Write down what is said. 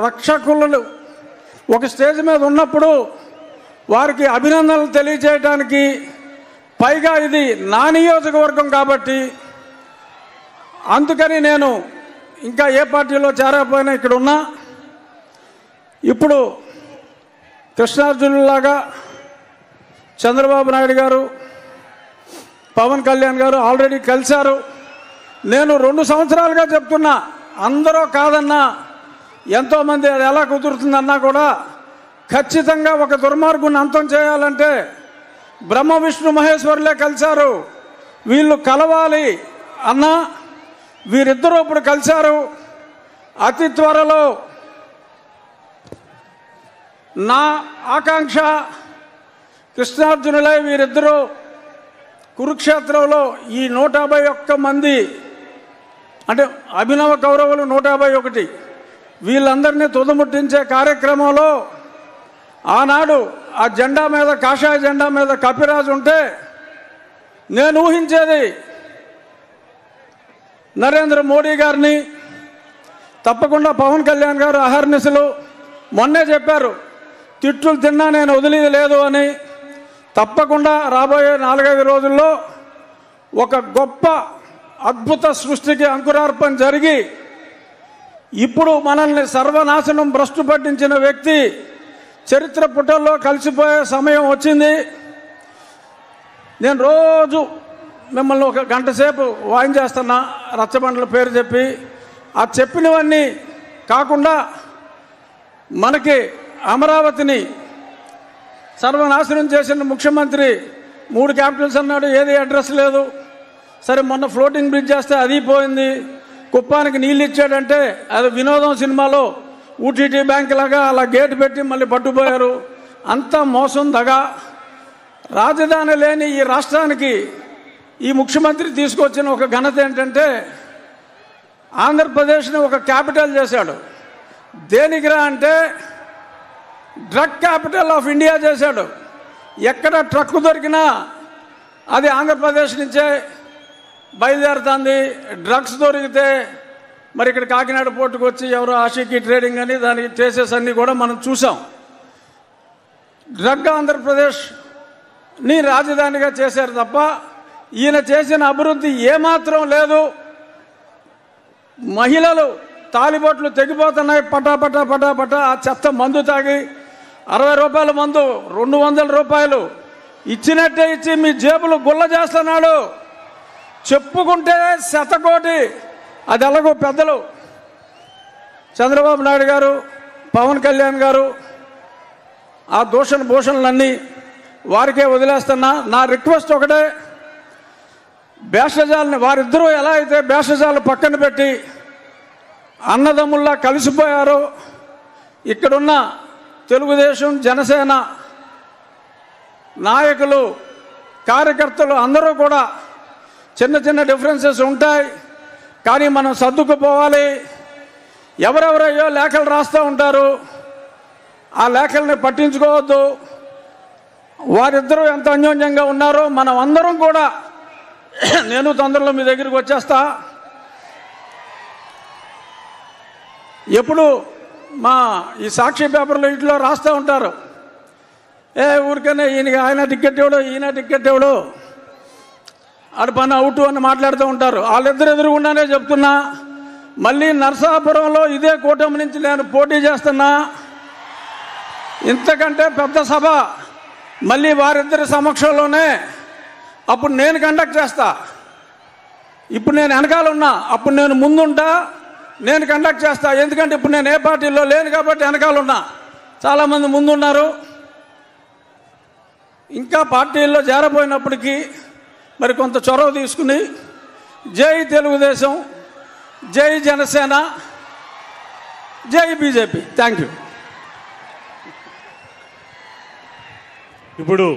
రక్షకులు ఒక స్టేజ్ మీద ఉన్నప్పుడు వారికి అభినందనలు తెలియజేయడానికి పైగా ఇది నా నియోజకవర్గం కాబట్టి అందుకని నేను ఇంకా ఏ పార్టీలో చేరకపోయినా ఇక్కడ ఉన్నా. ఇప్పుడు కృష్ణార్జునులాగా చంద్రబాబు నాయుడు గారు పవన్ కళ్యాణ్ గారు ఆల్రెడీ కలిశారు. నేను 2 సంవత్సరాలుగా చెప్తున్నా, అందరూ కాదన్నా ఎంతోమంది అది ఎలా కుదురుతుందన్నా కూడా ఖచ్చితంగా ఒక దుర్మార్గుని అంతం చేయాలంటే బ్రహ్మ విష్ణు మహేశ్వరులే కలిశారు. వీళ్ళు కలవాలి అన్నా వీరిద్దరూ ఇప్పుడు కలిశారు. అతి త్వరలో నా ఆకాంక్ష కృష్ణార్జునులై వీరిద్దరూ కురుక్షేత్రంలో ఈ 151 మంది అంటే అభినవ కౌరవులు 151 వీళ్ళందరినీ తుదముట్టించే కార్యక్రమంలో ఆనాడు ఆ జెండా మీద కాషాయ జెండా మీద కపిరాజు ఉంటే నేను ఊహించేది నరేంద్ర మోడీ గారిని, తప్పకుండా పవన్ కళ్యాణ్ గారు అహర్నిశలు మొన్నే చెప్పారు తిట్లు తిన్నా నేను వదిలేది లేదు అని. తప్పకుండా రాబోయే 4-5 రోజుల్లో ఒక గొప్ప అద్భుత సృష్టికి అంకురార్పణ జరిగి ఇప్పుడు మనల్ని సర్వనాశనం భ్రష్టు పట్టించిన వ్యక్తి చరిత్ర పుటల్లో కలిసిపోయే సమయం వచ్చింది. నేను రోజు మిమ్మల్ని 1 గంట సేపు వాయించేస్తున్నా రచ్చబండల పేరు చెప్పి. ఆ చెప్పినవన్నీ కాకుండా మనకి అమరావతిని సర్వనాశనం చేసిన ముఖ్యమంత్రి 3 క్యాపిటల్స్ అన్నాడు, ఏది అడ్రస్ లేదు. సరే మొన్న ఫ్లోటింగ్ బ్రిడ్జ్ చేస్తే అది పోయింది. కుప్పానికి నీళ్ళు ఇచ్చాడంటే అది వినోదం సినిమాలో ఊటీటీ బ్యాంక్ లాగా అలా గేట్ పెట్టి మళ్ళీ పట్టుపోయారు. అంతా మోసం దగా. రాజధాని లేని ఈ రాష్ట్రానికి ఈ ముఖ్యమంత్రి తీసుకొచ్చిన ఒక ఘనత ఏంటంటే ఆంధ్రప్రదేశ్ని ఒక క్యాపిటల్ చేశాడు. దేనికిరా అంటే డ్రగ్ క్యాపిటల్ ఆఫ్ ఇండియా చేశాడు. ఎక్కడ ట్రక్కు దొరికినా అది ఆంధ్రప్రదేశ్ నుంచే బయలుదేరుతుంది. డ్రగ్స్ దొరికితే మరి ఇక్కడ కాకినాడ పోర్టుకు వచ్చి ఎవరో ఆషికి ట్రేడింగ్ అని దానికి ట్రేసెస్ అన్నీ కూడా మనం చూసాం. డ్రగ్ ఆంధ్రప్రదేశ్ని రాజధానిగా చేశారు తప్ప ఈయన చేసిన అభివృద్ధి ఏమాత్రం లేదు. మహిళలు తాలిబొట్లు తెగిపోతున్నాయి పటాపటా పటాపటా. ఆ చెత్త మందు తాగి 60 రూపాయల మందు 200 రూపాయలు ఇచ్చినట్టే ఇచ్చి మీ జేబులు గుల్ల చేస్తున్నాడు. చెప్పుకుంటే శతకోటి. అది ఎలాగో పెద్దలు చంద్రబాబు నాయుడు గారు పవన్ కళ్యాణ్ గారు ఆ దూషణ భూషణలన్నీ వారికే వదిలేస్తున్నా. నా రిక్వెస్ట్ ఒకటే, భేషజాలని వారిద్దరూ ఎలా అయితే భేషజాలు పక్కన పెట్టి అన్నదమ్ముల్లా కలిసిపోయారో ఇక్కడున్న తెలుగుదేశం జనసేన నాయకులు కార్యకర్తలు అందరూ కూడా చిన్న చిన్న డిఫరెన్సెస్ ఉంటాయి కానీ మనం సర్దుకుపోవాలి. ఎవరెవరయ్యో లేఖలు రాస్తూ ఉంటారు, ఆ లేఖల్ని పట్టించుకోవద్దు. వారిద్దరూ ఎంత అన్యోన్యంగా ఉన్నారో మనం అందరం కూడా. నేను తొందరలో మీ దగ్గరికి వచ్చేస్తా. ఎప్పుడు మా ఈ సాక్షి పేపర్లో ఇంట్లో రాస్తూ ఉంటారు, ఊరికనే ఈయనకి ఆయన టికెట్ ఇవ్వడు ఈయన టికెట్ ఇవ్వడు ఆడ పని అవుట్ అని మాట్లాడుతూ ఉంటారు. వాళ్ళిద్దరు ఎదురుగుండానే చెప్తున్నా, మళ్ళీ నరసాపురంలో ఇదే కూటమి నుంచి నేను పోటీ చేస్తున్నా. ఇంతకంటే పెద్ద సభ మళ్ళీ వారిద్దరి సమక్షంలోనే అప్పుడు నేను కండక్ట్ చేస్తా. ఇప్పుడు నేను వెనకాల ఉన్నా, అప్పుడు నేను ముందుంటా, నేను కండక్ట్ చేస్తా. ఎందుకంటే ఇప్పుడు నేను ఏ పార్టీలో లేను కాబట్టి వెనకాల ఉన్నా. చాలామంది ముందున్నారు. ఇంకా పార్టీల్లో చేరబోయినప్పటికీ మరి కొంత చొరవ తీసుకుని జై తెలుగుదేశం, జై జనసేన, జై బీజేపీ. Thank you. ఇప్పుడు